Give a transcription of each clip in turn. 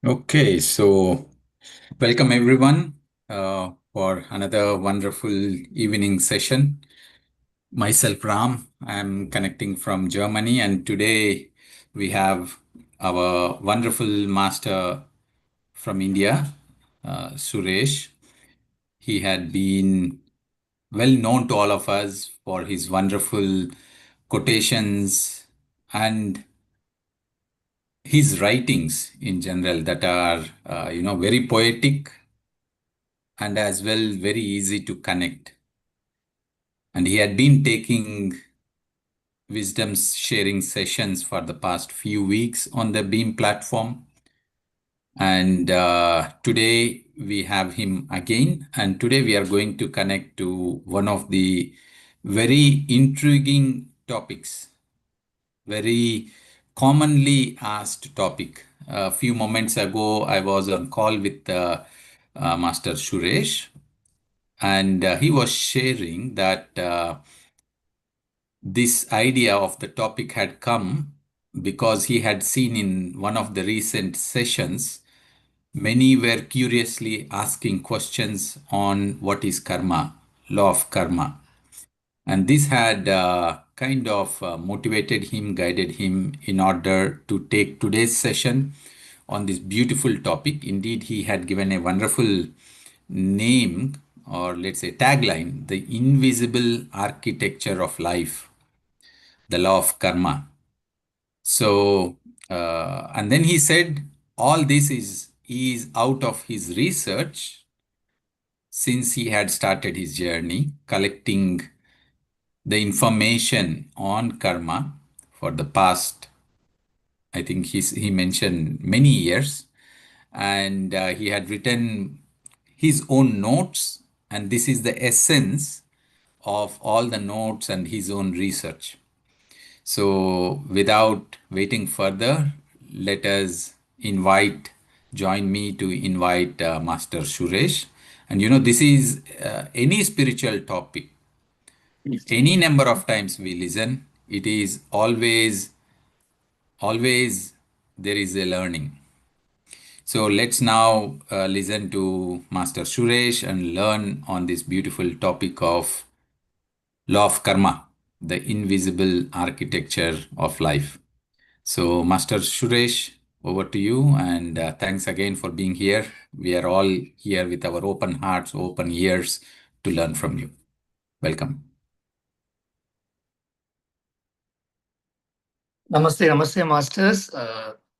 Okay, so welcome everyone for another wonderful evening session. Myself, Ram, I'm connecting from Germany, and today we have our wonderful master from India, Suresh. He had been well known to all of us for his wonderful quotations and his writings in general that are, very poetic and as well very easy to connect. And he had been taking wisdom sharing sessions for the past few weeks on the Beam platform. And today we have him again. And today we are going to connect to one of the very intriguing topics, very commonly asked topic. A few moments ago, I was on call with Master Suresh, and he was sharing that this idea of the topic had come because he had seen in one of the recent sessions, many were curiously asking questions on what is karma, law of karma. And this had kind of motivated him, guided him in order to take today's session on this beautiful topic. Indeed, he had given a wonderful name, or let's say tagline, the invisible architecture of life, the law of karma. So, and then he said, all this is out of his research since he had started his journey collecting the information on karma for the past, I think he mentioned many years, and he had written his own notes, and this is the essence of all the notes and his own research. So, without waiting further, let us join me to invite Master Suresh. And this is any spiritual topic, any number of times we listen, it is always there is a learning. So, let's now listen to Master Suresh and learn on this beautiful topic of law of karma, the invisible architecture of life. So, Master Suresh, over to you, and thanks again for being here. We are all here with our open hearts, open ears to learn from you. Welcome. Namaste, namaste, masters.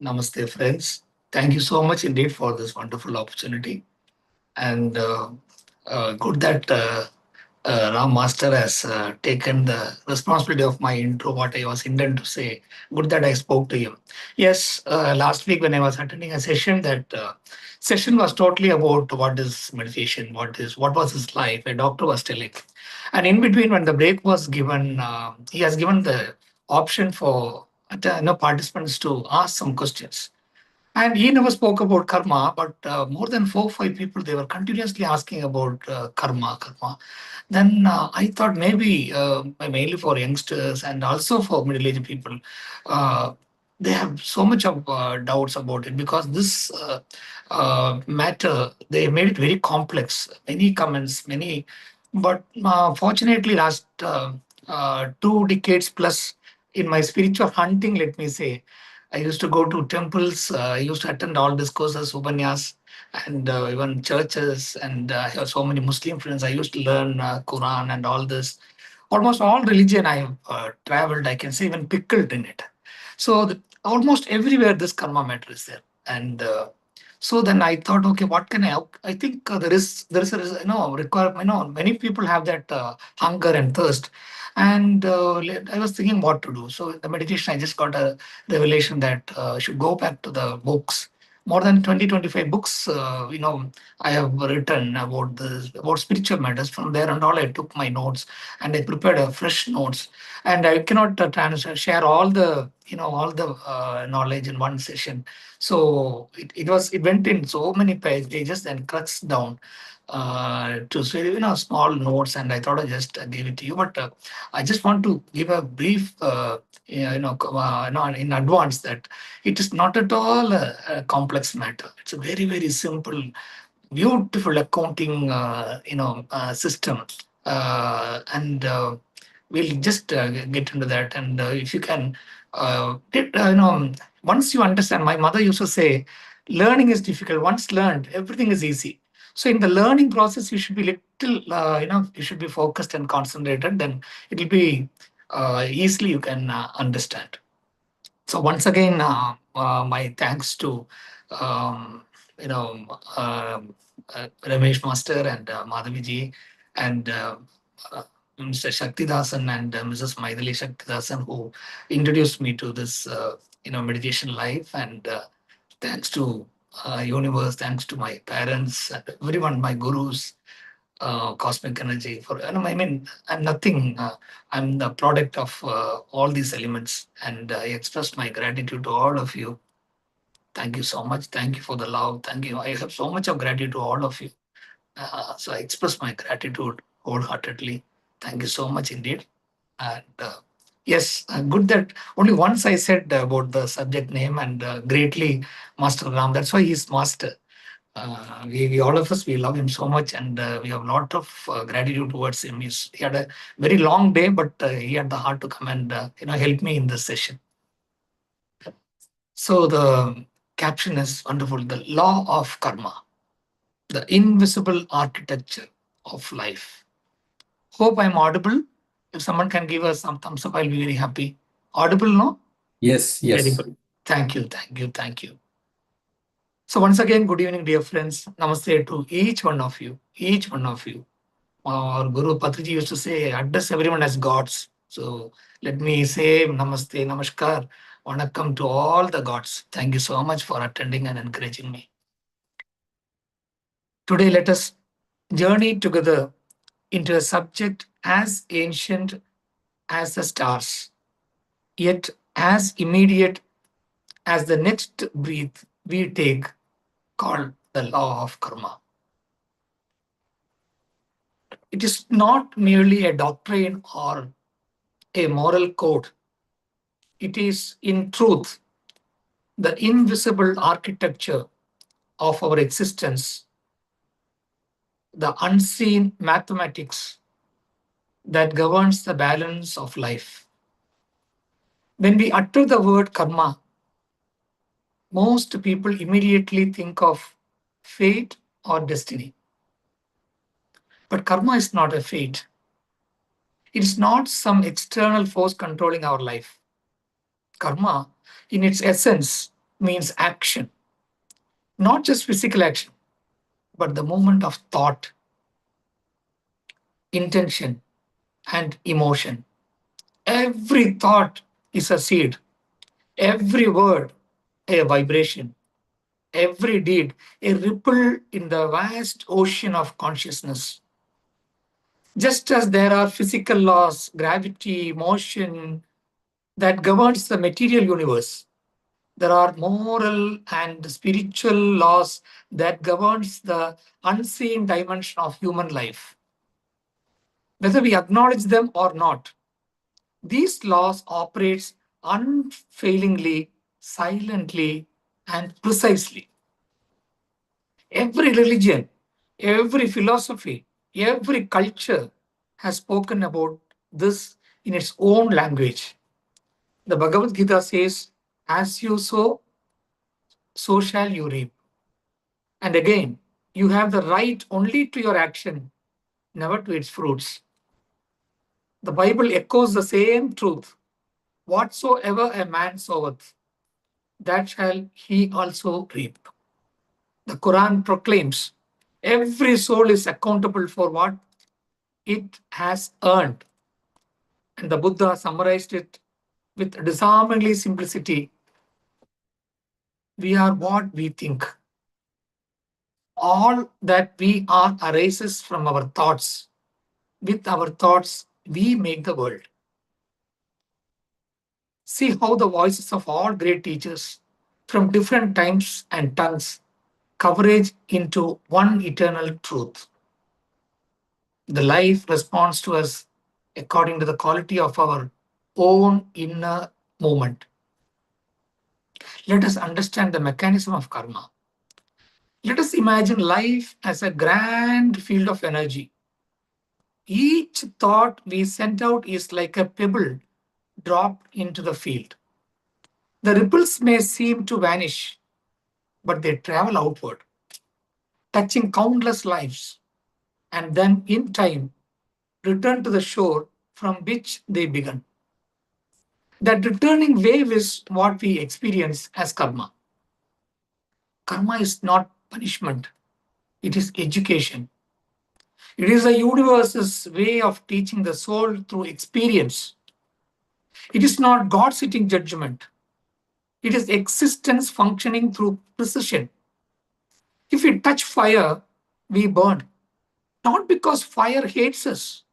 Namaste, friends. Thank you so much indeed for this wonderful opportunity. And good that Ram Master has taken the responsibility of my intro, what I was intended to say. Good that I spoke to him. Yes, last week when I was attending a session, that session was totally about what is meditation, what was his life. A doctor was telling, and in between when the break was given, he has given the option for participants to ask some questions. And he never spoke about karma, but more than 4 or 5 people, they were continuously asking about karma. Then I thought maybe mainly for youngsters and also for middle-aged people, uh, they have so much of doubts about it because this matter, they made it very complex. Many comments, but fortunately last 2 decades plus in my spiritual hunting, let me say, I used to go to temples. I used to attend all discourses, upanyas, and even churches. And I have so many Muslim friends. I used to learn Quran and all this. Almost all religion I have traveled. I can say even pickled in it. So almost everywhere this karma matter is there. And so then I thought, okay, what can I help? I think there is a requirement. Many people have that hunger and thirst, and I was thinking what to do. So in the meditation, I just got a revelation that I should go back to the books. More than 20, 25 books, I have written about about spiritual matters. From there and all, I took my notes and I prepared a fresh notes. And I cannot share all the knowledge in one session. So it went in so many pages and cuts down. to say, small notes, and I thought I just give it to you. But I just want to give a brief, in advance, that it is not at all a complex matter. It's a very, very simple, beautiful accounting, system, and we'll just get into that. And if you can, once you understand, my mother used to say, learning is difficult. Once learned, everything is easy. So in the learning process, you should be little, you should be focused and concentrated. Then it will be easily you can understand. So once again, my thanks to um, you know Ramesh Master and Madhavi ji and uh, Mr. Shaktidasan and Mrs. Maithili Shaktidasan, who introduced me to this meditation life. And thanks to universe, thanks to my parents, and everyone, my gurus, cosmic energy. I mean, I'm nothing. I'm the product of all these elements, and I express my gratitude to all of you. Thank you so much. Thank you for the love. Thank you. I have so much of gratitude to all of you. So I express my gratitude wholeheartedly. Thank you so much indeed. And yes, good that only once I said about the subject name, and greatly Master Ram. That's why he's master. We all of us, we love him so much, and we have a lot of gratitude towards him. He had a very long day, but he had the heart to come and help me in this session. So the caption is wonderful: the law of karma, the invisible architecture of life. Hope I'm audible. If someone can give us some thumbs up, I'll be very happy. Audible, no? Yes, Very yes. good. Thank you, thank you, thank you. So once again, good evening, dear friends. Namaste to each one of you. Each one of you. Our Guru Patriji used to say, address everyone as gods. So let me say Namaste, Namaskar, Vanakkam to all the gods. Thank you so much for attending and encouraging me. Today, let us journey together into a subject as ancient as the stars, yet as immediate as the next breath we take, called the law of karma. It is not merely a doctrine or a moral code. It is, in truth, the invisible architecture of our existence, the unseen mathematics that governs the balance of life. When we utter the word karma, most people immediately think of fate or destiny. But karma is not a fate. It is not some external force controlling our life. Karma, in its essence, means action, not just physical action, but the movement of thought, intention, and emotion. Every thought is a seed, every word a vibration, every deed a ripple in the vast ocean of consciousness. Just as there are physical laws, gravity, motion that governs the material universe, there are moral and spiritual laws that governs the unseen dimension of human life. Whether we acknowledge them or not, these laws operate unfailingly, silently, and precisely. Every religion, every philosophy, every culture has spoken about this in its own language. The Bhagavad Gita says, as you sow, so shall you reap. And again, you have the right only to your action, never to its fruits. The Bible echoes the same truth. Whatsoever a man soweth, that shall he also reap. The Quran proclaims every soul is accountable for what it has earned. And the Buddha summarized it with disarmingly simplicity. We are what we think. All that we are arises from our thoughts. With our thoughts, we make the world. See how the voices of all great teachers from different times and tongues coverage into one eternal truth. The life responds to us according to the quality of our own inner movement. Let us understand the mechanism of karma. Let us imagine life as a grand field of energy. Each thought we send out is like a pebble dropped into the field. The ripples may seem to vanish, but they travel outward, touching countless lives, and then in time return to the shore from which they began. That returning wave is what we experience as karma. Karma is not punishment, it is education. It is the universe's way of teaching the soul through experience. It is not God sitting judgment, it is existence functioning through precision. If we touch fire, we burn, not because fire hates us,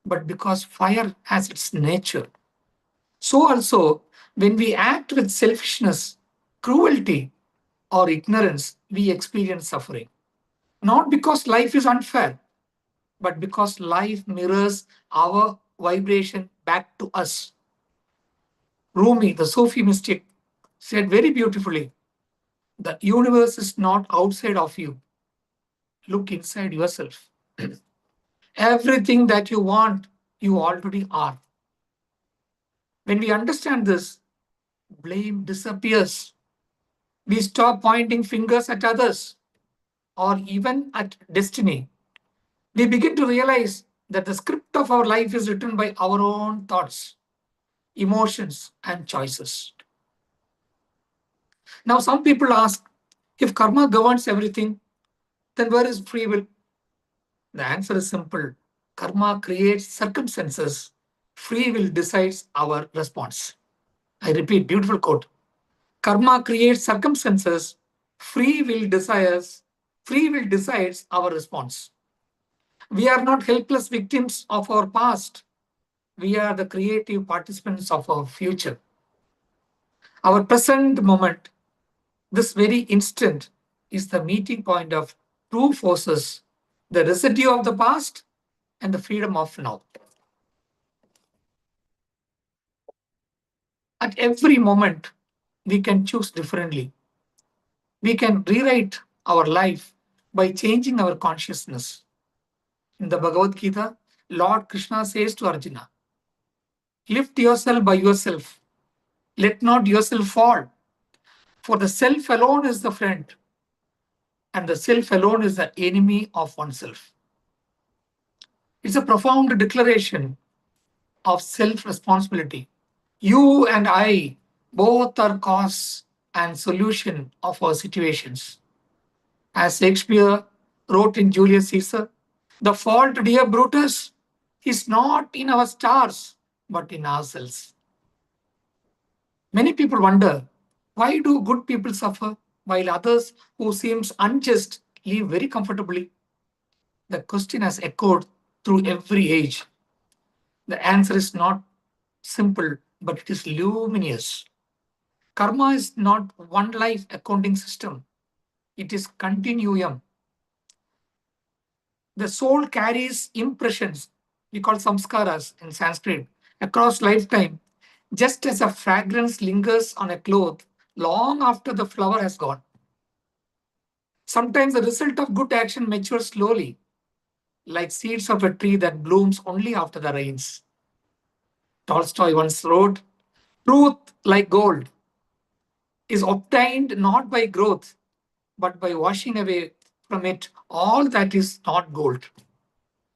but because fire has its nature. So also, when we act with selfishness, cruelty, or ignorance, we experience suffering. Not because life is unfair, but because life mirrors our vibration back to us. Rumi, the Sufi mystic, said very beautifully, the universe is not outside of you. Look inside yourself. Everything that you want, you already are. When we understand this, blame disappears. We stop pointing fingers at others or even at destiny. We begin to realize that the script of our life is written by our own thoughts, emotions, and choices. Now, some people ask, if karma governs everything, then where is free will? The answer is simple. Karma creates circumstances, free will decides our response. I repeat, beautiful quote. Karma creates circumstances, free will desires, free will decides our response. We are not helpless victims of our past. We are the creative participants of our future. Our present moment, this very instant, is the meeting point of two forces, the residue of the past and the freedom of now. At every moment, we can choose differently. We can rewrite our life by changing our consciousness. In the Bhagavad Gita, Lord Krishna says to Arjuna, lift yourself by yourself. Let not yourself fall. For the self alone is the friend, and the self alone is the enemy of oneself. It's a profound declaration of self responsibility. You and I both are cause and solution of our situations. As Shakespeare wrote in Julius Caesar, the fault, dear Brutus, is not in our stars, but in ourselves. Many people wonder, why do good people suffer while others who seems unjust live very comfortably? The question has echoed through every age. The answer is not simple, but it is luminous. Karma is not one life accounting system. It is continuum. The soul carries impressions, we call samskaras in Sanskrit, across lifetime, just as a fragrance lingers on a cloth long after the flower has gone. Sometimes the result of good action matures slowly, like seeds of a tree that blooms only after the rains. Tolstoy once wrote, truth, like gold, is obtained not by growth, but by washing away from it all that is not gold.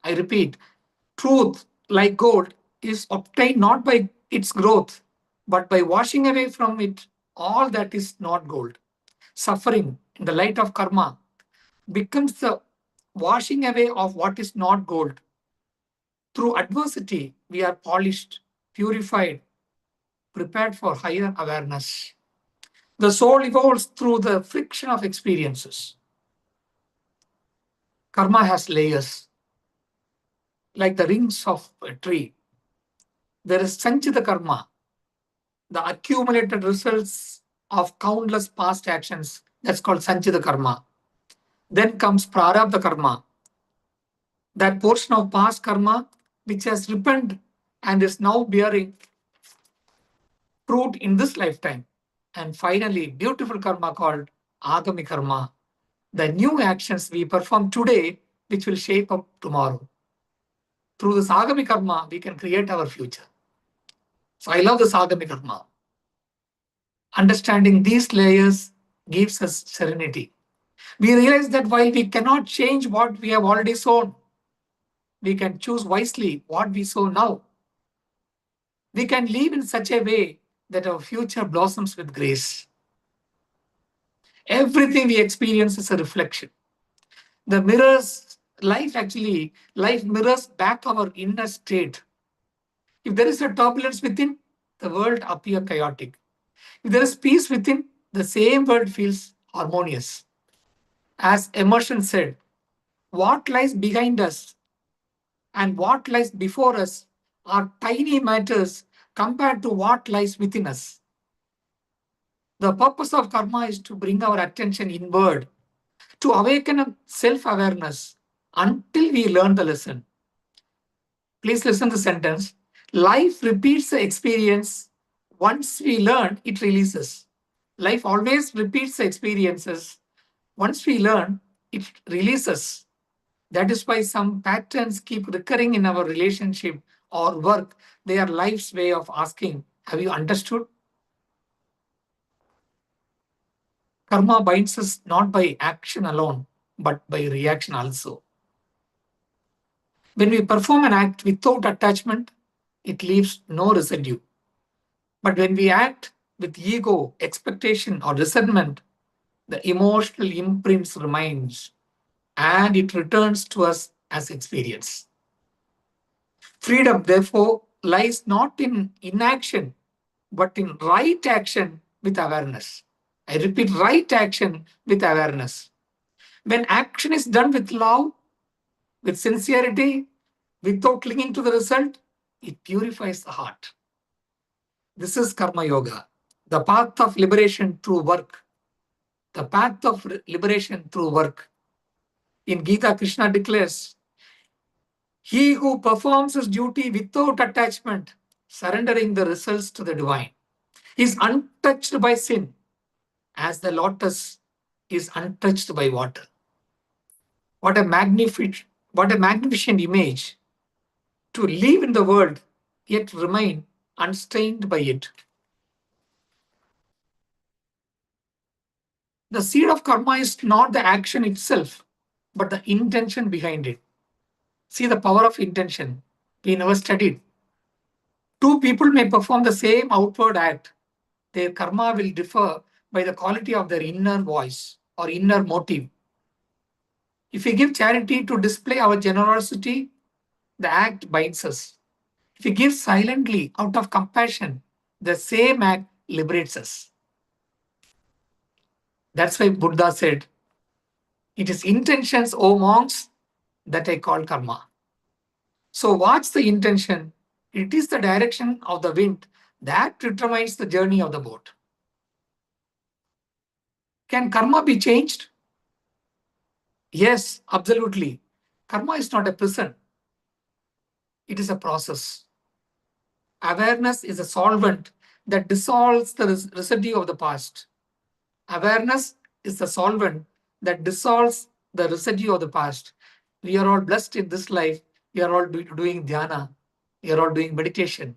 I repeat, truth, like gold, is obtained not by its growth, but by washing away from it all that is not gold. Suffering, in the light of karma, becomes the washing away of what is not gold. Through adversity, we are polished, purified, prepared for higher awareness. The soul evolves through the friction of experiences. Karma has layers, like the rings of a tree. There is Sanchita karma, the accumulated results of countless past actions. That's called Sanchita karma. Then comes Prarabdha karma, that portion of past karma which has ripened and is now bearing fruit in this lifetime. And finally, beautiful karma called agami karma, the new actions we perform today which will shape up tomorrow. Through this agami karma, we can create our future. So I love this agami karma. Understanding these layers gives us serenity. We realize that while we cannot change what we have already sown, we can choose wisely what we sow now. We can live in such a way that our future blossoms with grace. Everything we experience is a reflection. The mirrors, life mirrors back our inner state. If there is a turbulence within, the world appears chaotic. If there is peace within, the same world feels harmonious. As Emerson said, what lies behind us and what lies before us are tiny matters compared to what lies within us. The purpose of karma is to bring our attention inward, to awaken self awareness until we learn the lesson. Please listen to the sentence. Life repeats the experience. Once we learn, it releases. Life always repeats the experiences. Once we learn, it releases. That is why some patterns keep recurring in our relationship or work. They are life's way of asking, have you understood? Karma binds us not by action alone, but by reaction also. When we perform an act without attachment, it leaves no residue. But when we act with ego, expectation, or resentment, the emotional imprints remains and it returns to us as experience. Freedom, therefore, lies not in inaction, but in right action with awareness. I repeat, right action with awareness. When action is done with love, with sincerity, without clinging to the result, it purifies the heart. This is Karma Yoga, the path of liberation through work. The path of liberation through work. In Gita, Krishna declares, he who performs his duty without attachment, surrendering the results to the divine, is untouched by sin, as the lotus is untouched by water. What a magnificent image to live in the world yet remain unstained by it. The seed of karma is not the action itself, but the intention behind it. See the power of intention. We never studied. Two people may perform the same outward act. Their karma will differ by the quality of their inner voice or inner motive. If we give charity to display our generosity, the act binds us. If we give silently out of compassion, the same act liberates us. That's why Buddha said, it is intentions, O monks, that I call karma. So what's the intention? It is the direction of the wind that determines the journey of the boat. Can karma be changed? Yes, absolutely. Karma is not a prison. It is a process. Awareness is a solvent that dissolves the residue of the past. Awareness is the solvent that dissolves the residue of the past. We are all blessed in this life. We are all doing dhyana. We are all doing meditation.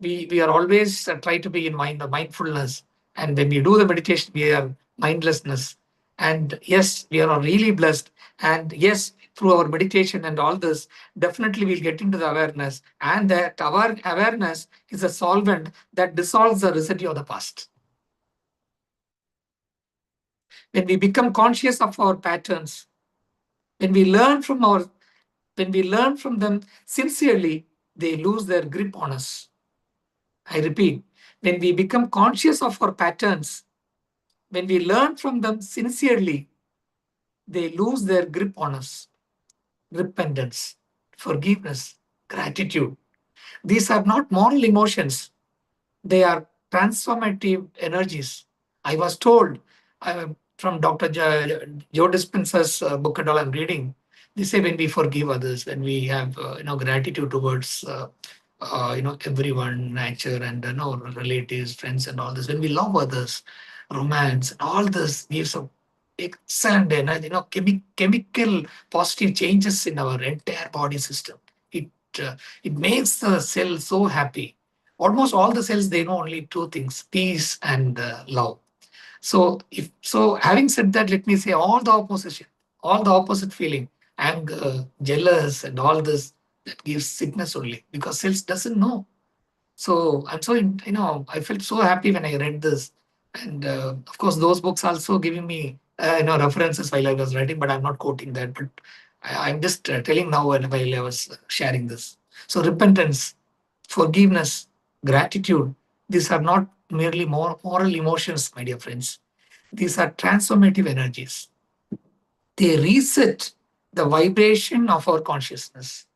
We are always try to be in mindfulness. And when we do the meditation, we are mindlessness. And yes, we are really blessed. And yes, through our meditation and all this, definitely we'll get into the awareness. And that our awareness is a solvent that dissolves the residue of the past. When we become conscious of our patterns, when we learn from our when we learn from them sincerely, they lose their grip on us. I repeat, when we become conscious of our patterns, when we learn from them sincerely, they lose their grip on us. Repentance, forgiveness, gratitude. These are not moral emotions, they are transformative energies. I was told from Dr. Joe Dispenza's book and all I'm reading, They say when we forgive others, when we have gratitude towards everyone, nature, and relatives, friends, and all this. When we love others, romance, and all this gives a excellent energy. Chemical positive changes in our entire body system. It uh, it makes the cell so happy. Almost all the cells, they know only two things: peace and love. So, if so, having said that, let me say all the opposite feeling, anger, jealous, and all this, that gives sickness only, because cells doesn't know. So I'm so I felt so happy when I read this, and of course those books also giving me references while I was writing, but I'm not quoting that. But I'm just telling now while I was sharing this. So repentance, forgiveness, gratitude. These are not merely more moral emotions, my dear friends. These are transformative energies. They reset the vibration of our consciousness.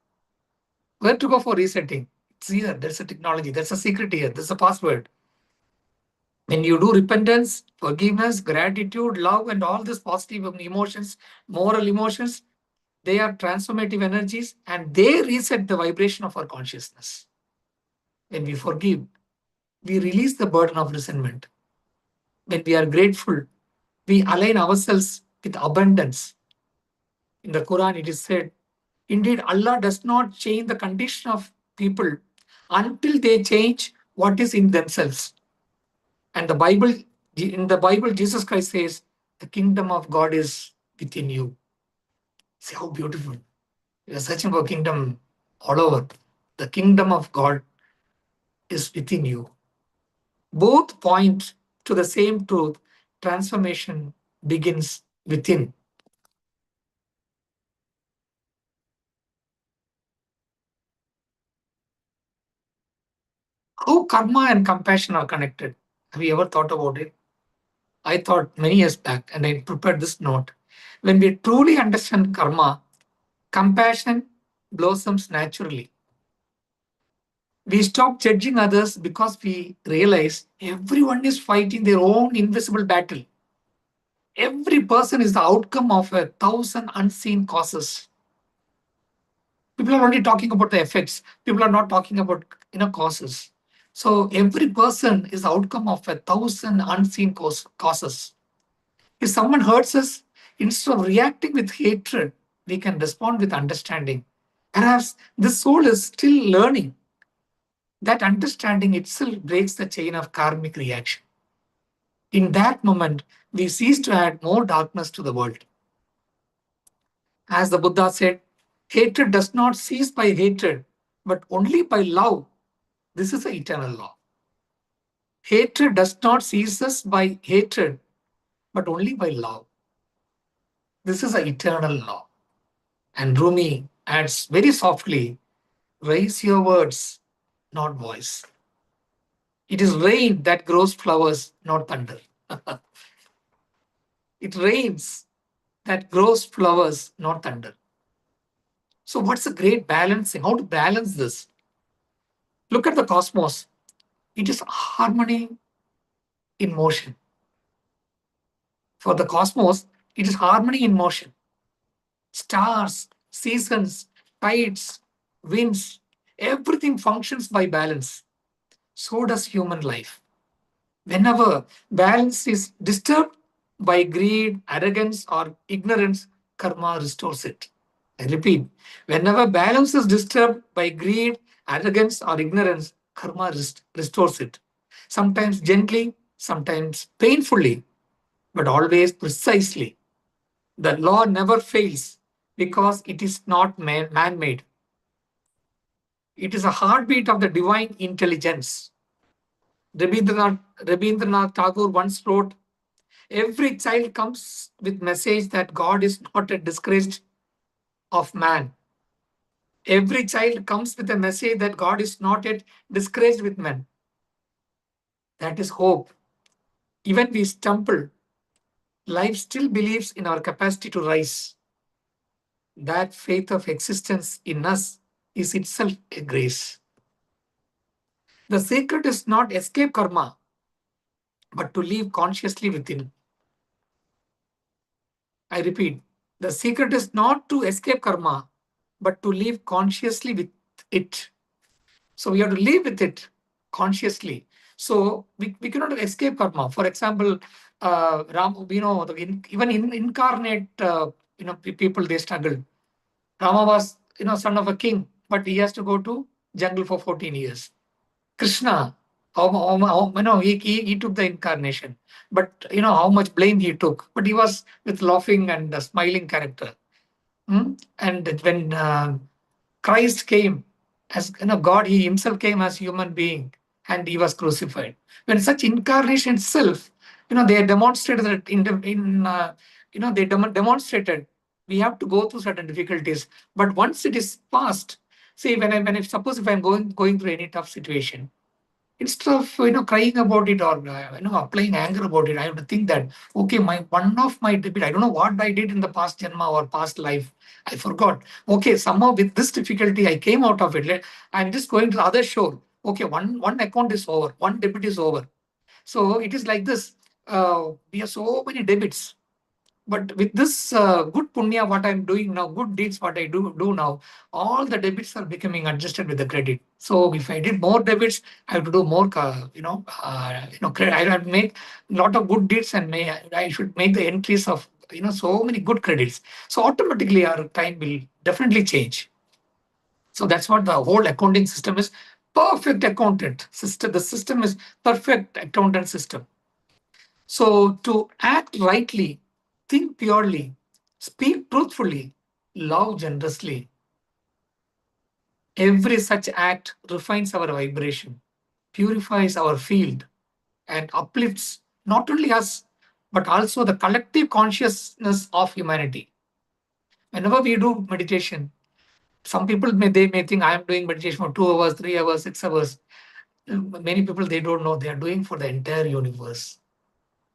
Where to go for resetting? It's here. There's a technology. There's a secret here. There's a password. When you do repentance, forgiveness, gratitude, love, and all these positive emotions, moral emotions, they are transformative energies and they reset the vibration of our consciousness. When we forgive, we release the burden of resentment. When we are grateful, we align ourselves with abundance. In the Quran, it is said, indeed, Allah does not change the condition of people until they change what is in themselves. And in the Bible, Jesus Christ says, the kingdom of God is within you. See how beautiful. We are searching for kingdom all over. The kingdom of God is within you. Both point to the same truth. Transformation begins within. How karma and compassion are connected? Have you ever thought about it? I thought many years back and I prepared this note. When we truly understand karma, compassion blossoms naturally. We stop judging others because we realize everyone is fighting their own invisible battle. Every person is the outcome of 1,000 unseen causes. People are only talking about the effects. People are not talking about causes. So every person is the outcome of 1,000 unseen causes. If someone hurts us, instead of reacting with hatred, we can respond with understanding. Perhaps the soul is still learning. That understanding itself breaks the chain of karmic reaction. In that moment, we cease to add more darkness to the world. As the Buddha said, hatred does not cease by hatred, but only by love. This is the eternal law. Hatred does not cease us by hatred, but only by love. This is the eternal law. And Rumi adds very softly, raise your words, not voice. It is rain that grows flowers, not thunder. It rains that grows flowers, not thunder. So, what's the great balancing? How to balance this? Look at the cosmos. It is harmony in motion. For the cosmos, it is harmony in motion. Stars, seasons, tides, winds, everything functions by balance. So does human life. Whenever balance is disturbed by greed, arrogance, or ignorance, karma restores it. I repeat, whenever balance is disturbed by greed, arrogance, or ignorance, karma restores it. Sometimes gently, sometimes painfully, but always precisely. The law never fails because it is not man made. It is a heartbeat of the divine intelligence. Rabindranath Tagore once wrote, every child comes with message that God is not a disgraced of man. Every child comes with a message that God is not yet disgraced with men. That is hope. Even we stumble, life still believes in our capacity to rise. That faith of existence in us is itself a grace. The secret is not escape karma, but to live consciously within. I repeat, The secret is not to escape karma, but to live consciously with it. So we have to live with it consciously. So we cannot escape karma. For example, Ram, even in incarnate, people, they struggle. Rama was, son of a king, but he has to go to jungle for 14 years. Krishna, he took the incarnation, but how much blame he took. But he was with laughing and a smiling character. And when Christ came as God, he himself came as human being and he was crucified. When such incarnation itself, they demonstrated that they demonstrated we have to go through certain difficulties. But once it is past, see, when I suppose if I'm going through any tough situation, instead of crying about it or applying anger about it, I have to think that okay, my one of my debit, I don't know what I did in the past janma or past life, I forgot. Okay, somehow with this difficulty I came out of it. I'm just going to the other shore. Okay, one account is over, one debit is over. So it is like this. We have so many debits, but with this good punya, what I'm doing now, good deeds, what I do now, all the debits are becoming adjusted with the credit. So if I did more debits, I have to do more, credit. I have to make a lot of good deeds and I should make the entries of so many good credits. So automatically our time will definitely change. So that's what the whole accounting system is. Perfect accountant system. The system is perfect accountant system. So, to act rightly, think purely, speak truthfully, love generously, every such act refines our vibration, purifies our field, and uplifts not only us, but also the collective consciousness of humanity. Whenever we do meditation, some people may think I am doing meditation for 2 hours, 3 hours, 6 hours. Many people they don't know they are doing for the entire universe.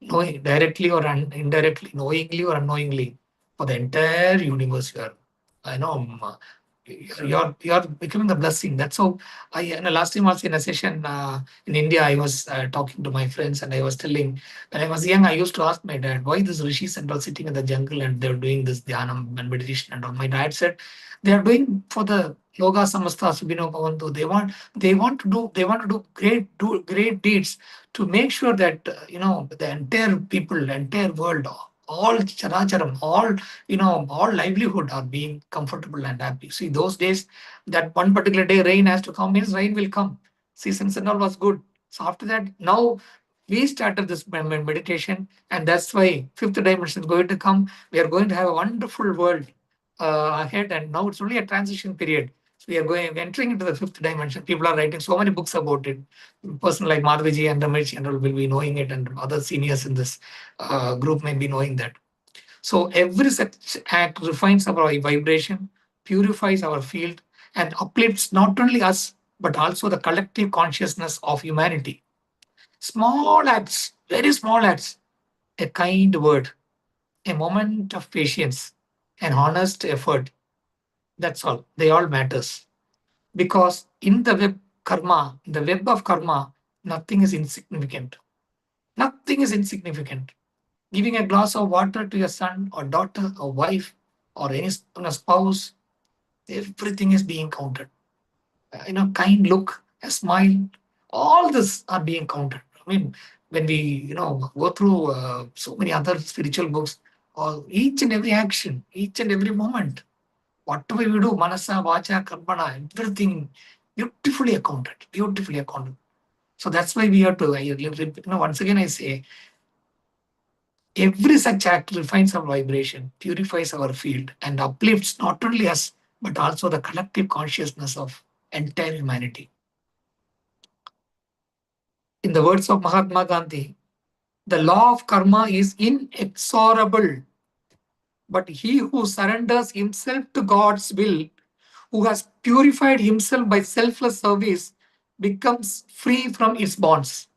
Knowing directly or indirectly, knowingly or unknowingly, for the entire universe, you are, I know, you're becoming the blessing. That's how last time also in a session in India, I was talking to my friends and I was telling when I was young, I used to ask my dad why these rishis and all sitting in the jungle and they're doing this dhyanam and meditation and all. My dad said they are doing for the Loga Samasta Subhino Bhavantu. They want to do great deeds to make sure that the entire people, entire world, all characharam, all livelihood are being comfortable and happy. See, those days, that one particular day rain has to come, means rain will come. Seasons and all was good. So after that, now we started this meditation, and that's why fifth dimension is going to come. We are going to have a wonderful world ahead, and now it's only a transition period. So we are entering into the fifth dimension. People are writing so many books about it. Person like Madhviji and Ramesh and all will be knowing it, and other seniors in this group may be knowing that. So every such act refines our vibration, purifies our field, and uplifts not only us, but also the collective consciousness of humanity. Small acts, very small acts, a kind word, a moment of patience, an honest effort. That's all. They all matters. Because in the web of karma, nothing is insignificant. Nothing is insignificant. Giving a glass of water to your son or daughter or wife or any spouse, everything is being counted. Kind look, a smile, all this are being counted. I mean, when we go through so many other spiritual books, all each and every action, each and every moment, whatever we do, manasa, vacha, karmana, everything beautifully accounted, beautifully accounted. So that's why we have to. Once again, I say every such act refines our vibration, purifies our field, and uplifts not only us, but also the collective consciousness of entire humanity. In the words of Mahatma Gandhi, the law of karma is inexorable, but he who surrenders himself to God's will, who has purified himself by selfless service, becomes free from its bonds.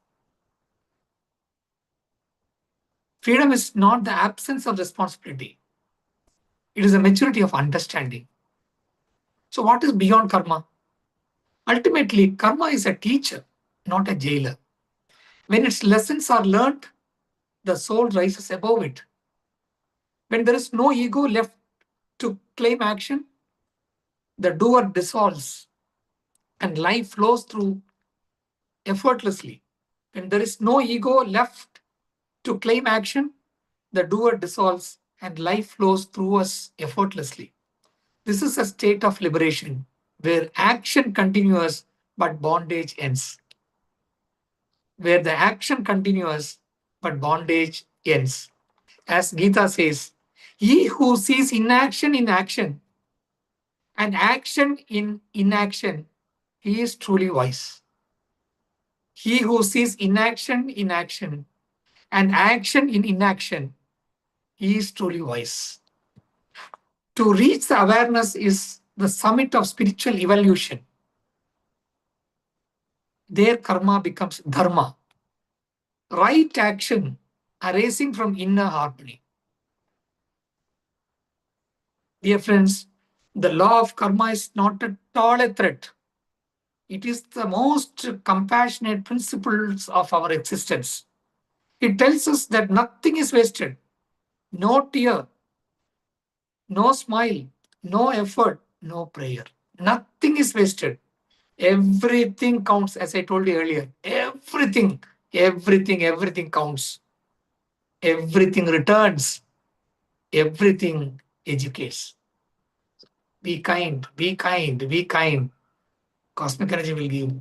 Freedom is not the absence of responsibility, it is a maturity of understanding. So, what is beyond karma? Ultimately, karma is a teacher, not a jailer. When its lessons are learned, the soul rises above it. When there is no ego left to claim action, the doer dissolves and life flows through effortlessly. When there is no ego left to claim action, the doer dissolves and life flows through us effortlessly. This is a state of liberation where action continues but bondage ends. Where the action continues but bondage ends. As Gita says, he who sees inaction in action and action in inaction, he is truly wise. He who sees inaction in action and action in inaction, he is truly wise. To reach the awareness is the summit of spiritual evolution. There, karma becomes dharma, right action arising from inner harmony. Dear friends, the law of karma is not at all a threat. It is the most compassionate principles of our existence. It tells us that nothing is wasted. No tear, no smile, no effort, no prayer. Nothing is wasted. Everything counts, as I told you earlier. Everything counts. Everything returns. Everything educates. Be kind, be kind, be kind. Cosmic energy will give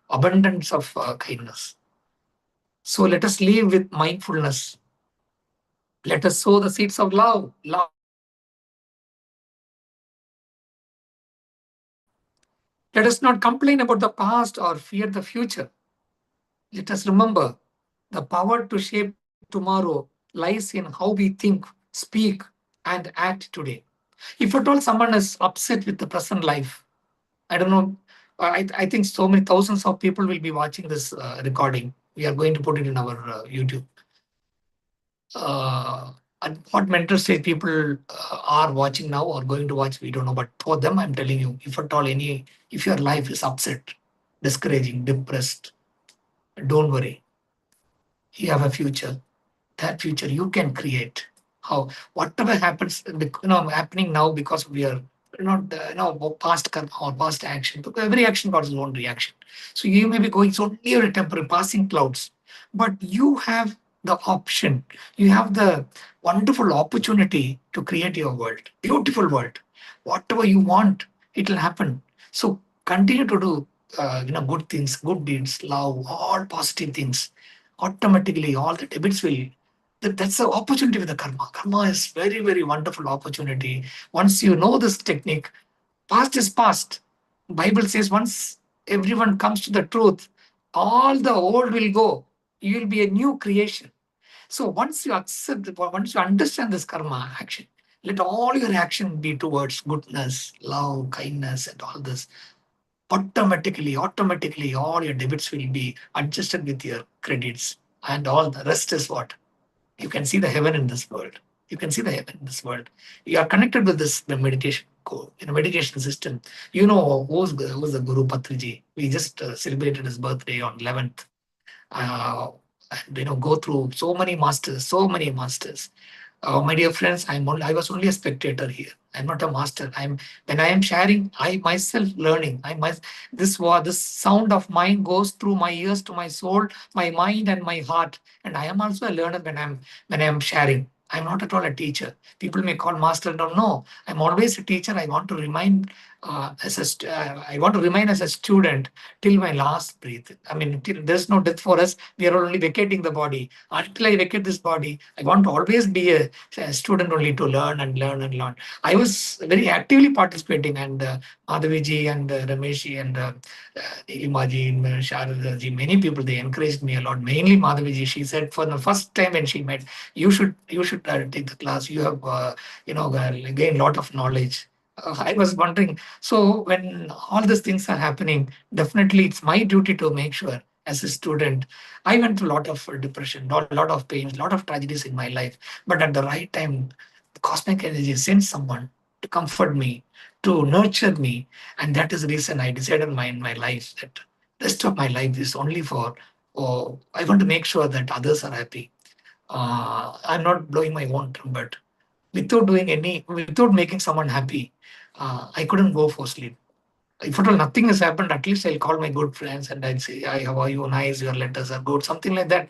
abundance of kindness. So let us live with mindfulness. Let us sow the seeds of love. Let us not complain about the past or fear the future. Let us remember the power to shape tomorrow lies in how we think, speak, and act today. If at all someone is upset with the present life, I don't know, I think so many thousands of people will be watching this recording. We are going to put it in our YouTube. At what mental state people are watching now or going to watch, we don't know. But for them, I'm telling you, if at all if your life is upset, discouraging, depressed, don't worry. You have a future. That future you can create. How whatever happens, happening now because we are not, past karma or past action. Because every action got its own reaction. So you may be going so near a temporary passing clouds, but you have the option. You have the wonderful opportunity to create your world, beautiful world. Whatever you want, it will happen. So continue to do, good things, good deeds, love, all positive things. Automatically, all the debits will. That's the opportunity with the karma. Karma is very wonderful opportunity. Once you know this technique, past is past. Bible says once everyone comes to the truth, all the old will go. You will be a new creation. So once you accept, once you understand this karma action, let all your action be towards goodness, love, kindness, and all this. Automatically, all your debits will be adjusted with your credits, and all the rest is what you can see the heaven in this world. You can see the heaven in this world. You are connected with this the meditation meditation system. You know who's the Guru Patriji. We just celebrated his birthday on 11th. And go through so many masters. My dear friends, I was only a spectator here. I'm not a master. When I am sharing, I myself learning. This sound of mine goes through my ears to my soul, my mind, and my heart. And I am also a learner when I am sharing. I'm not at all a teacher. People may call master. No, no. I'm always a teacher. I want to remain I want to remain as a student till my last breath. I mean, there's no death for us. We are only vacating the body. Until I vacate this body, I want to always be a student only to learn and learn and learn. I was very actively participating, and Madhaviji and Rameshji and Nilimaji and Sharadaji, many people, they encouraged me a lot. Mainly Madhaviji, she said for the first time when she met, you should take the class. You have gained a lot of knowledge. I was wondering, so when all these things are happening, definitely it's my duty to make sure as a student. I went through a lot of depression, lot of pains, lot of tragedies in my life. But at the right time, the cosmic energy sent someone to comfort me, to nurture me. And that is the reason I decided in my life that rest of my life is only for, I want to make sure that others are happy. I'm not blowing my own trumpet. Without doing any, without making someone happy, I couldn't go for sleep. If at all nothing has happened, at least I'll call my good friends and I'd say, "Hi, how are you? Nice, your letters are good," something like that.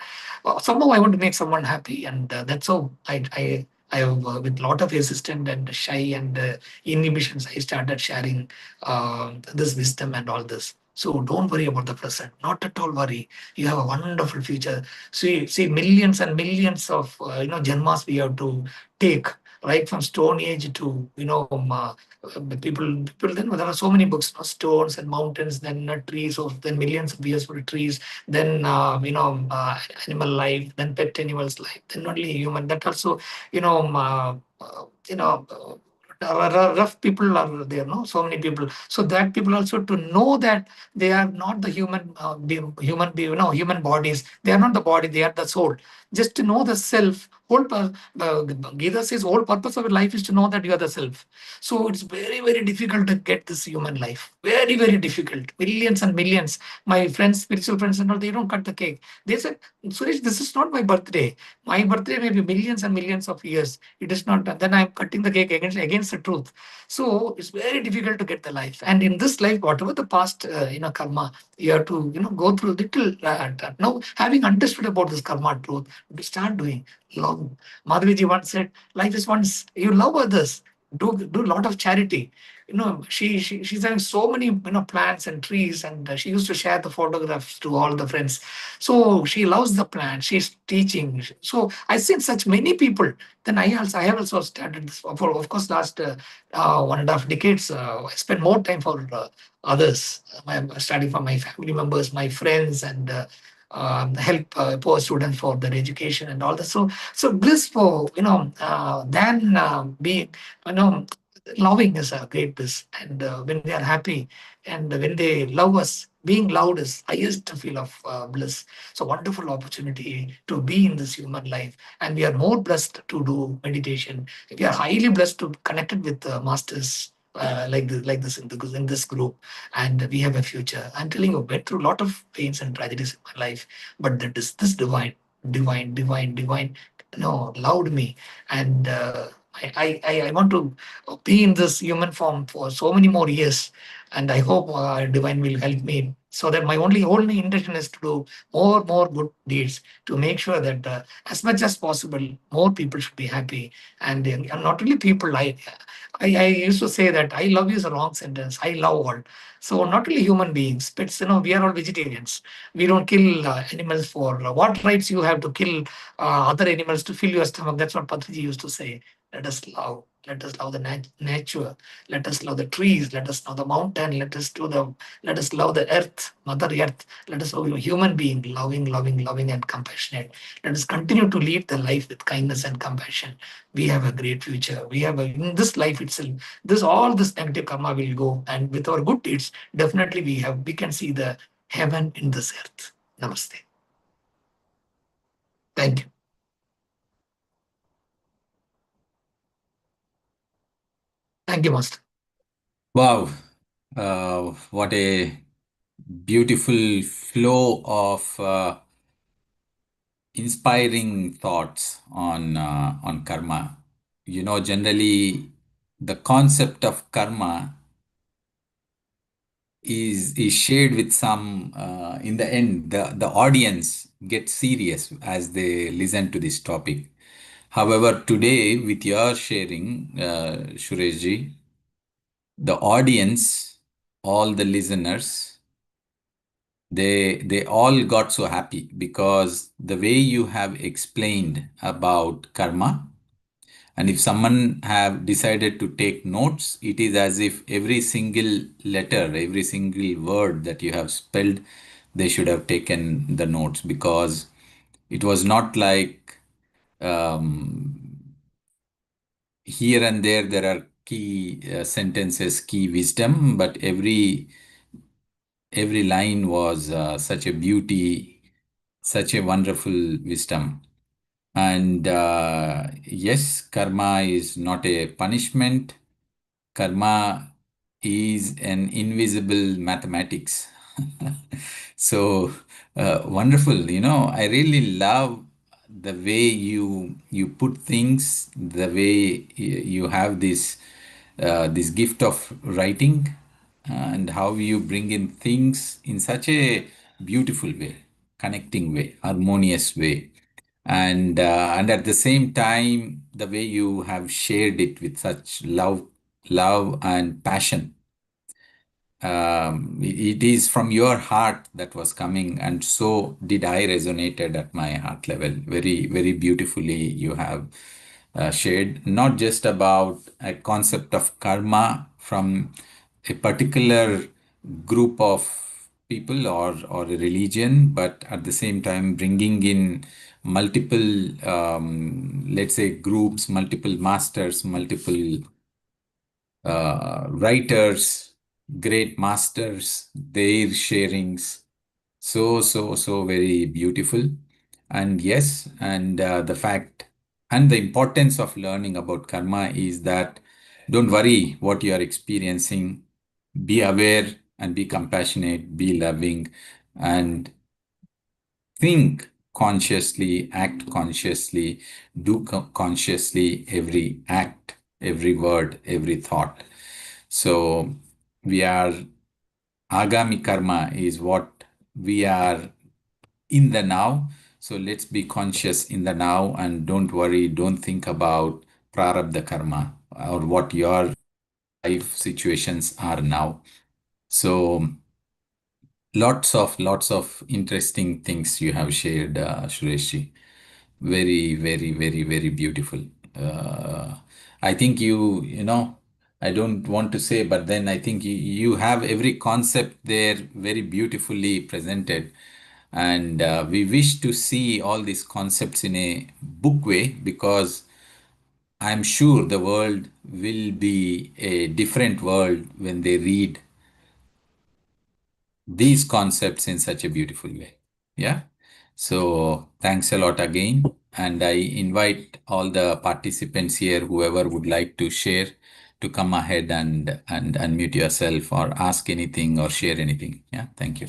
Somehow I want to make someone happy, and that's how I have with a lot of resistance and shy and inhibitions. I started sharing this wisdom and all this. So don't worry about the present. Not at all worry. You have a wonderful future. See, millions and millions of janmas we have to take, right from Stone Age to people. Then there are so many books, stones and mountains, then trees, or then millions of years for trees, then animal life, then pet animals life, then only human. That also, you know um, uh, uh, you know. Uh, rough people are there, no, so many people, so that people also to know that they are not the human bodies, they are not the body, they are the soul. Just to know the self, the Gita says whole purpose of your life is to know that you are the self. So it's very, very difficult to get this human life. Very, very difficult. Millions and millions. My friends, spiritual friends, and all, they don't cut the cake. They said, Suresh, this is not my birthday. My birthday may be millions and millions of years. It is not. Then I'm cutting the cake against the truth. So it's very difficult to get the life. And in this life, whatever the past, karma, you have to, go through little. Now, having understood about this karma truth, to start doing love. Madhviji once said, life is once you love others, do a lot of charity. She's having so many plants and trees, and she used to share the photographs to all the friends. So she loves the plants. She's teaching. So I've seen such many people. Then I have also started this for, of course, last 1.5 decades. I spend more time for others. I'm studying for my family members, my friends, and help poor students for their education and all that. So bliss for than being you know loving is a great bliss, and when they are happy and when they love us, being loved is highest feel of bliss. So wonderful opportunity to be in this human life, and we are more blessed to do meditation. We are highly blessed to connected with masters. Like this in this group, and we have a future. I'm telling you, went through a lot of pains and tragedies in my life, but that is this divine, loved me, and I want to be in this human form for so many more years, and I hope divine will help me. So that my only intention is to do more good deeds to make sure that as much as possible, more people should be happy, and not only people. I used to say that I love you is a wrong sentence. I love all. So not only human beings, pets. We are all vegetarians. We don't kill animals for what rights you have to kill other animals to fill your stomach. That's what Patriji used to say. Let us love. Let us love the nature. Let us love the trees. Let us love the mountain. Let us love the earth, Mother Earth. Let us love a human being, loving, and compassionate. Let us continue to lead the life with kindness and compassion. We have a great future. In this life itself, this negative karma will go, and with our good deeds, definitely we can see the heaven in this earth. Namaste. Thank you. Thank you, Master. Wow, what a beautiful flow of inspiring thoughts on karma. Generally, the concept of karma is shared with some. In the end, the audience gets serious as they listen to this topic. However, today with your sharing, Sureshji, the audience, all the listeners, they all got so happy because the way you have explained about karma, and if someone have decided to take notes, it is as if every single letter, every single word that you have spelled, they should have taken the notes, because it was not like here and there are key sentences, key wisdom, but every line was such a beauty, such a wonderful wisdom. And yes, karma is not a punishment. Karma is an invisible mathematics. So wonderful. I really love the way you put things, the way you have this gift of writing, and how you bring in things in such a beautiful way, connecting way, harmonious way, and at the same time, the way you have shared it with such love and passion. It is from your heart that was coming, and so did I resonated at my heart level. Very, very beautifully you have shared, not just about a concept of karma from a particular group of people or a religion, but at the same time bringing in multiple, let's say, groups, multiple masters, multiple writers, great masters, their sharings. So very beautiful. And yes, and the fact and the importance of learning about karma is that don't worry what you are experiencing, be aware and be compassionate, be loving, and think consciously, act consciously, do consciously every act, every word, every thought. So we are agami karma is what we are in the now. So let's be conscious in the now and don't worry, don't think about prarabdha karma or what your life situations are now. So lots of interesting things you have shared, Sureshji. Very, very, very, very beautiful. Uh, I think I don't want to say, but then I think you have every concept there very beautifully presented. And we wish to see all these concepts in a book way because I'm sure the world will be a different world when they read these concepts in such a beautiful way. Yeah. So thanks a lot again. And I invite all the participants here, whoever would like to share, to come ahead and unmute yourself or ask anything or share anything. Yeah. Thank you.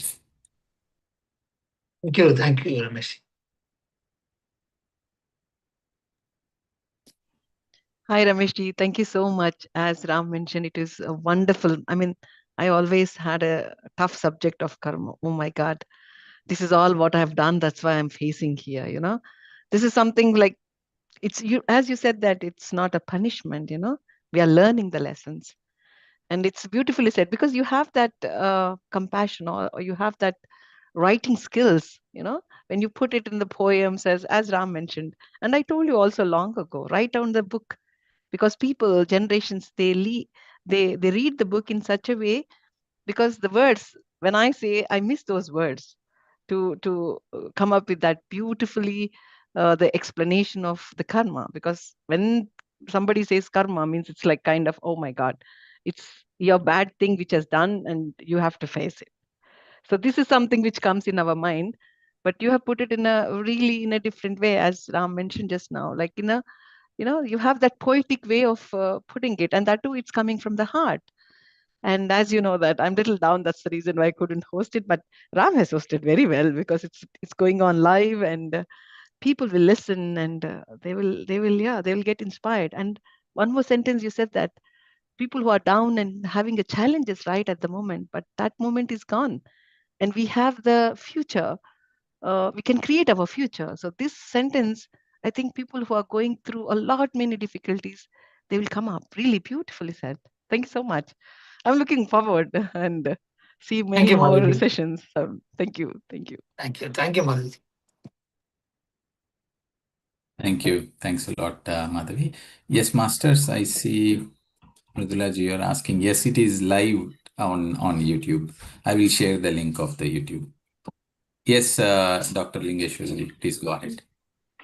Thank you, Ramesh. Hi, Rameshji. Thank you so much. As Ram mentioned, it is a wonderful. I mean, I always had a tough subject of karma. Oh my God, this is all what I've done. That's why I'm facing here. This is something like it's you, as you said that it's not a punishment. We are learning the lessons, and it's beautifully said because you have that compassion or you have that writing skills. When you put it in the poems, as Ram mentioned, and I told you also long ago, write down the book because people generations they read the book in such a way because the words when I say I miss those words to come up with that beautifully the explanation of the karma because when somebody says karma means it's like kind of oh my god it's your bad thing which has done and you have to face it. So this is something which comes in our mind, but you have put it in a really in a different way as Ram mentioned just now, like in a you have that poetic way of putting it, and that too it's coming from the heart. And as you know that I'm little down, that's the reason why I couldn't host it, but Ram has hosted very well because it's going on live, and people will listen, and they will yeah, they will get inspired. And one more sentence you said that people who are down and having a challenges right at the moment, but that moment is gone and we have the future. We can create our future. So this sentence, I think people who are going through a lot many difficulties, they will come up really beautifully said. Thank you so much. I'm looking forward and see Thank many you, more Madhavi. sessions. Thank you. Thank you. Thank you, Madhavi. Thank you. Thanks a lot, Madhavi. Yes, Masters, I see Mridulaji, you're asking. Yes, it is live on YouTube. I will share the link of the YouTube. Yes, Dr. Lingeshwari, please go ahead.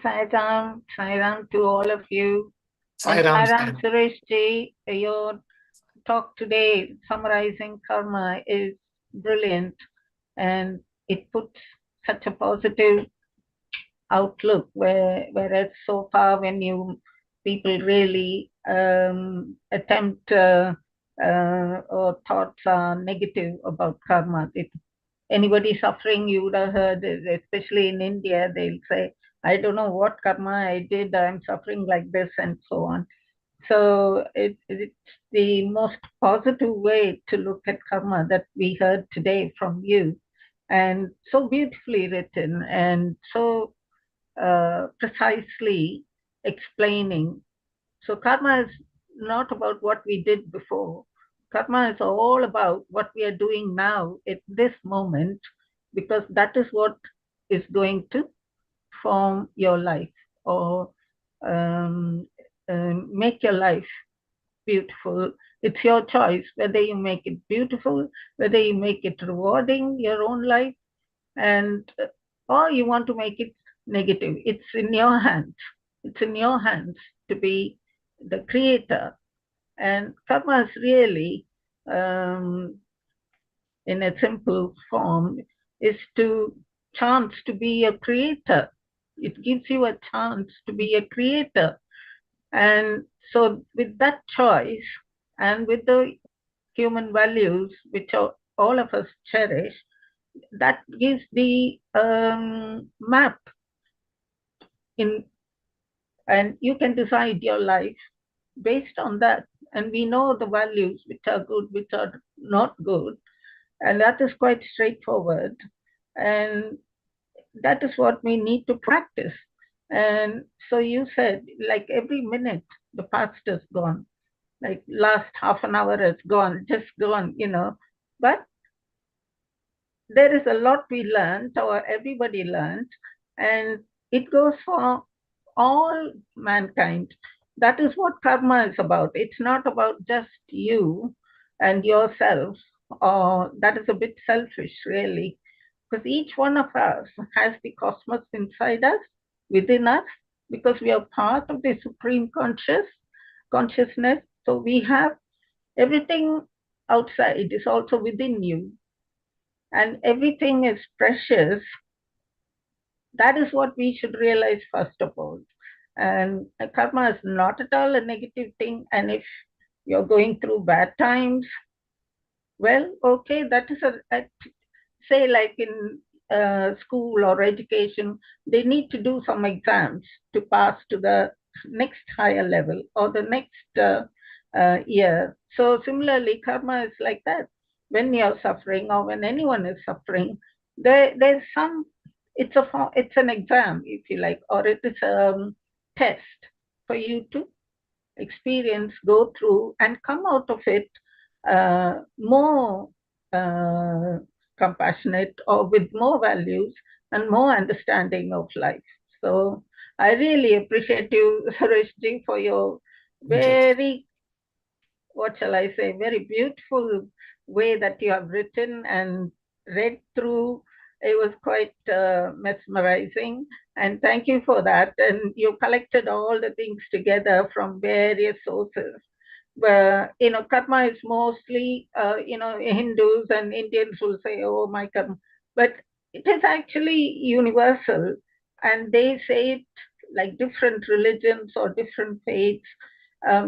Sai Ram to all of you. Sai And Ram, Sai Sai Ram Ram. Suresh ji, your talk today summarizing karma is brilliant and it puts such a positive outlook whereas so far when you people really attempt or thoughts are negative about karma. Anybody suffering, you would have heard, especially in India, they'll say, I don't know what karma I did, I'm suffering like this, and so on. So it's the most positive way to look at karma that we heard today from you, and so beautifully written and so precisely explaining. So karma is not about what we did before. Karma is all about what we are doing now at this moment, because that is what is going to form your life or um, make your life beautiful. It's your choice whether you make it beautiful, whether you make it rewarding, your own life, and or you want to make it negative. It's in your hands. It's in your hands to be the creator. And karma is really, in a simple form, is to chance to be a creator. It gives you a chance to be a creator. And so, with that choice and with the human values which all of us cherish, that gives the map in, and you can decide your life based on that. And we know the values which are good, which are not good, and that is quite straightforward. And that is what we need to practice. And so you said, like every minute, the past is gone. Like last half an hour is gone, just gone. But there is a lot we learned, or everybody learned, and it goes for all mankind. That is what karma is about. It's not about just you and yourself, or that is a bit selfish, really, because each one of us has the cosmos inside us, within us, because we are part of the supreme consciousness. So we have everything outside is also within you, and everything is precious. That is what we should realize first of all. And karma is not at all a negative thing. And if you're going through bad times, well, okay, that is say like in school or education, they need to do some exams to pass to the next higher level or the next year. So similarly, karma is like that. When you're suffering or when anyone is suffering, there's some, it's an exam, if you like, or it is a test for you to experience, go through, and come out of it more uh, compassionate or with more values and more understanding of life. So I really appreciate you, Sureshji, for your very, what shall I say, very beautiful way that you have written and read through. It was quite mesmerizing. And thank you for that. And you collected all the things together from various sources. Karma is mostly, Hindus and Indians will say, oh, my karma. But it is actually universal. And they say it like different religions or different faiths.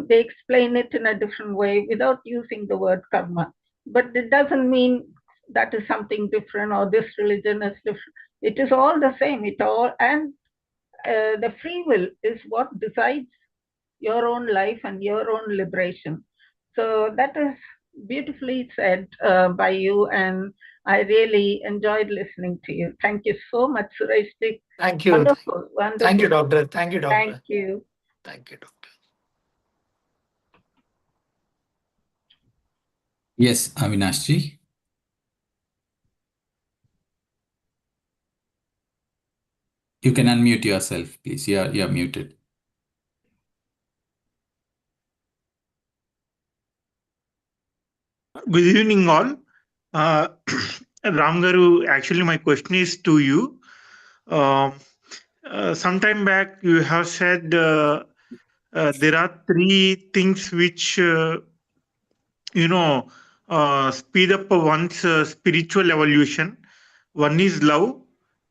They explain it in a different way without using the word karma. But it doesn't mean that is something different or this religion is different. It is all the same. And the free will is what decides your own life and your own liberation. So that is beautifully said by you, and I really enjoyed listening to you. Thank you so much, Suresh. Thank you. Wonderful, wonderful. Thank you, doctor. Thank you, doctor. Thank you. Thank you, doctor. Yes, Avinashji. You can unmute yourself, please. You're muted. Good evening, all. Ram Garu, actually, my question is to you. Sometime back, you have said there are three things which, speed up one's spiritual evolution. One is love,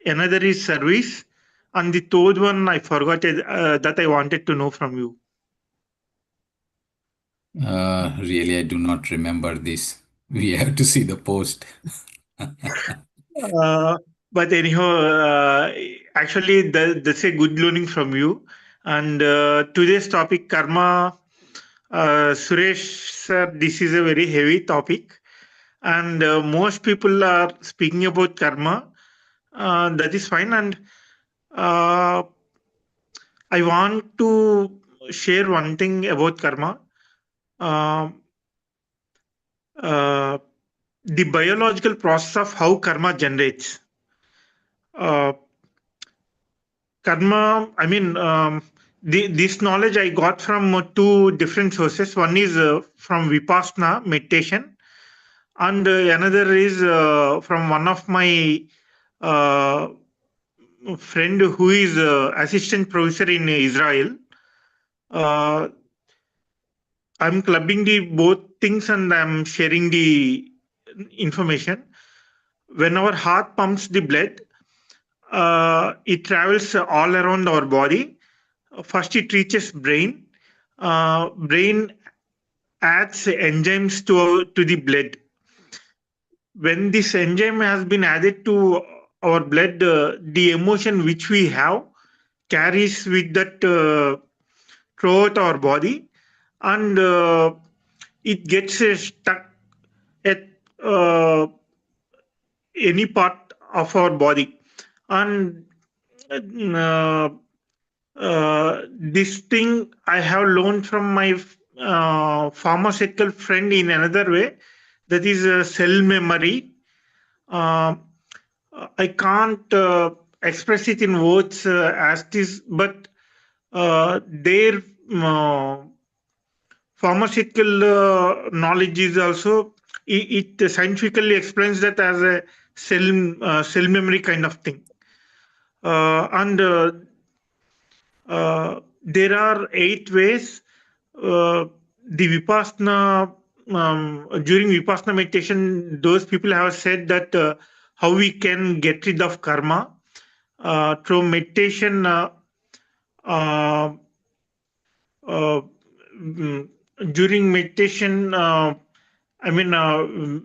another is service, and the third one I forgot that I wanted to know from you. Really, I do not remember this. We have to see the post. But anyhow, actually, that's a good learning from you. And today's topic, karma, Suresh sir, this is a very heavy topic, and most people are speaking about karma. That is fine, and uh, I want to share one thing about karma. Uh, uh, the biological process of how karma generates. Uh, Karma, I mean, this knowledge I got from two different sources. One is from Vipassana meditation, and another is from one of my uh, friend who is assistant professor in Israel. Uh, I'm clubbing the both things and I'm sharing the information. When our heart pumps the blood, it travels all around our body. First, it reaches brain. Brain adds enzymes to the blood. When this enzyme has been added to our blood, the emotion which we have carries with that throughout our body, and it gets stuck at uh, any part of our body. And uh, this thing I have learned from my pharmaceutical friend in another way, that is cell memory. Uh, I can't express it in words as this, but their uh, pharmaceutical knowledge is also, it scientifically explains that as a cell memory kind of thing. And there are 8 ways. The Vipassana, during Vipassana meditation, those people have said that how we can get rid of karma through meditation. Uh, uh, During meditation, I mean,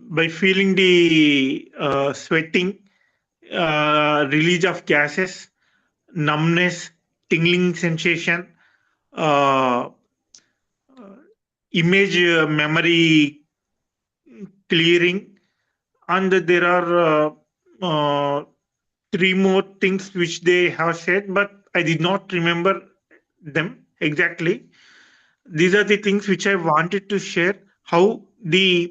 by feeling the sweating, release of gases, numbness, tingling sensation, uh, image memory clearing, and there are 3 more things which they have said, but I did not remember them exactly. These are the things which I wanted to share. How the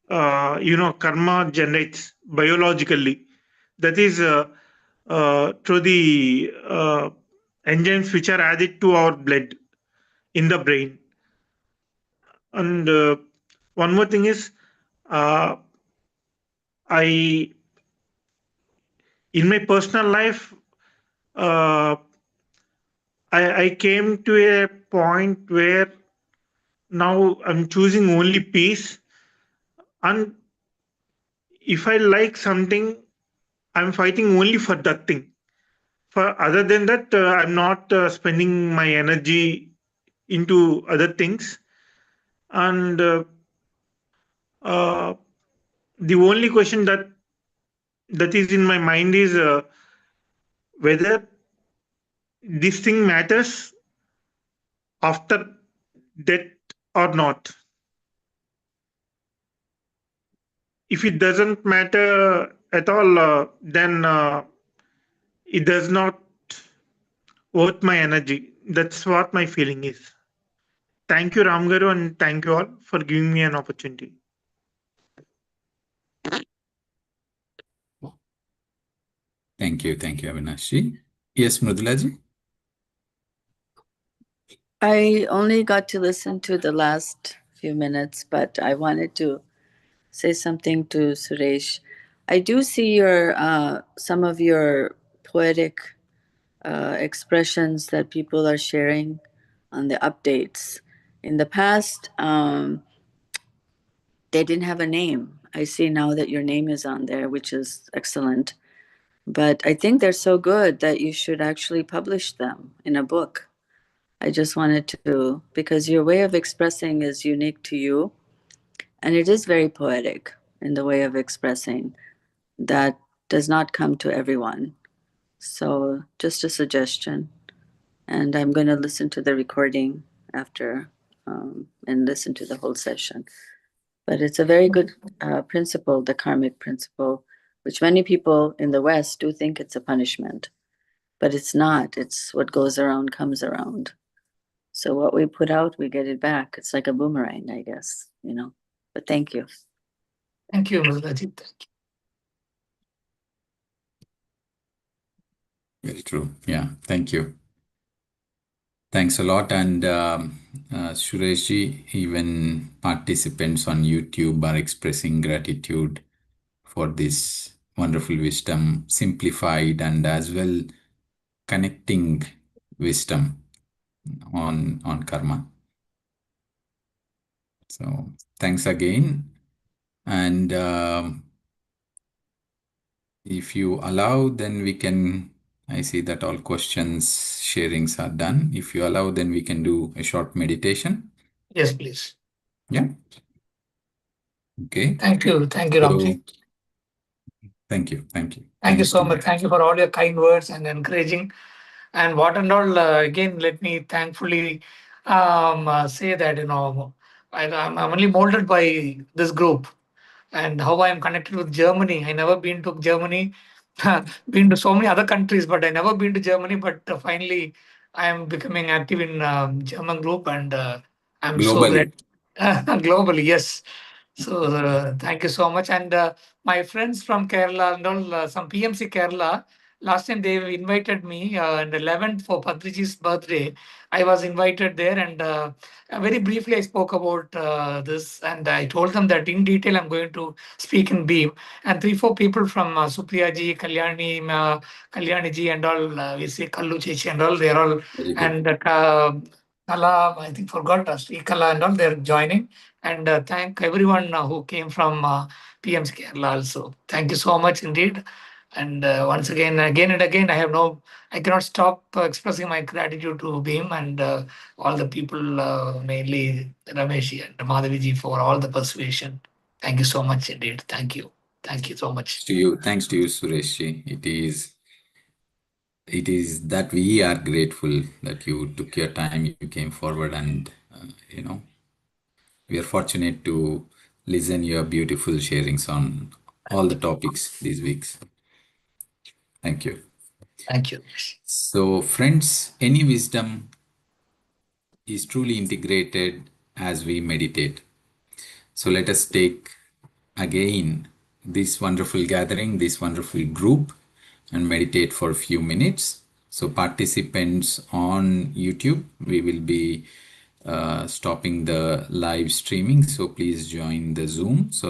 karma generates biologically. That is through the enzymes which are added to our blood in the brain. And one more thing is, uh, I in my personal life, uh, I came to a point where now I'm choosing only peace, and if I like something, I'm fighting only for that thing. For other than that, I'm not spending my energy into other things. And uh, the only question that is in my mind is whether this thing matters after death or not. If it doesn't matter at all, then it does not worth my energy. That's what my feeling is. Thank you, Ramgaru, and thank you all for giving me an opportunity. Thank you, Avinash. Yes, Mrudulaji. I only got to listen to the last few minutes, but I wanted to say something to Suresh. I do see your some of your poetic expressions that people are sharing on the updates. In the past, they didn't have a name. I see now that your name is on there, which is excellent. But I think they're so good that you should actually publish them in a book. I just wanted to, because your way of expressing is unique to you, and it is very poetic in the way of expressing that does not come to everyone. So just a suggestion. And I'm going to listen to the recording after and listen to the whole session. But it's a very good principle, the karmic principle, which many people in the West do think it's a punishment. But it's not. It's what goes around comes around. So what we put out, we get it back. It's like a boomerang, I guess, But thank you. Thank you, Ms. Rajit. Thank you. Very true. Yeah, thank you. Thanks a lot. And Sureshji, even participants on YouTube are expressing gratitude for this wonderful wisdom, simplified and as well connecting wisdom on karma. So thanks again. And if you allow, then we can, I see that all questions sharings are done. If you allow, then we can do a short meditation. Yes, please. Yeah. Okay. Thank you. Thank you, Ramji. Thank you. Thank you. Thank you Thanks so to much. Thank you for all your kind words and encouraging. And what and all, again, let me thankfully say that, I'm only molded by this group and how I'm connected with Germany. I never been to Germany, been to so many other countries, but I never been to Germany. But finally, I am becoming active in German group, and I'm so globally. glad globally. Yes. So thank you so much. And my friends from Kerala and all, some PMC Kerala, last time they invited me on the 11th for Patriji's birthday. I was invited there, and very briefly I spoke about this, and I told them that in detail I'm going to speak in Beam. And 3-4 people from Supriya ji, Kalyani ji, and all, we say Kallu Chechi and all, they're all, Very good. and Kala, I think forgot Sri Kala and all, they're joining. And thank everyone who came from PM's Kerala also. Thank you so much indeed. And once again and again, I cannot stop expressing my gratitude to Beam and all the people, mainly Ramesh and Madhaviji, for all the persuasion. Thank you so much indeed. Thank you. Thank you so much. Thanks to you, Sureshji. It is that we are grateful that you took your time, you came forward, and we are fortunate to listen your beautiful sharings on all the topics these weeks. Thank you. Thank you. So, friends, any wisdom is truly integrated as we meditate. So let us take again this wonderful gathering, this wonderful group, and meditate for a few minutes. So participants on YouTube, we will be stopping the live streaming. So please join the Zoom so